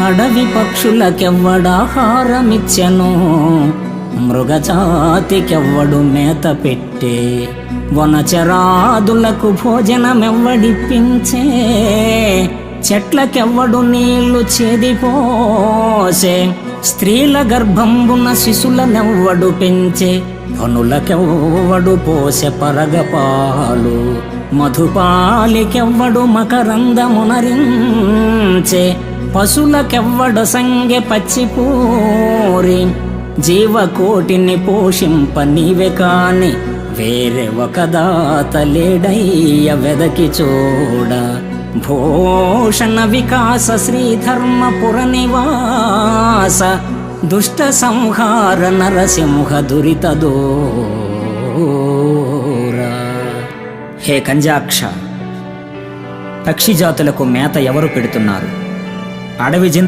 అడవి పక్షులకెవ్వడాహారమిచ్చెను, మృగజాతికెవ్వడు మేత పెట్టే, వనచరాదులకు భోజనమెవ్వడిప్పించే, చెట్లకెవ్వడు నీళ్లు చేదిపోసే, స్త్రీల గర్భంబున శిశులనెవ్వడు పెంచే, పనులకెవ్వడు పోసె పరగపాలు, మధుపాలికెవ్వడు మకరందమునరించే, పశులకెవ్వడు సంగె పచ్చిపూరి, జీవకోటిని పోషింప నీవే కాని వేరే ఒక దాత లేడయ్య వెదకి చూడ. భూషణ వికాస శ్రీధర్మపుర నివాస, దుష్ట సంహార నరసింహ దురిత దూర. హే కంజాక్ష, పక్షి జాతులకు మేత ఎవరు పెడుతున్నారు? అడవి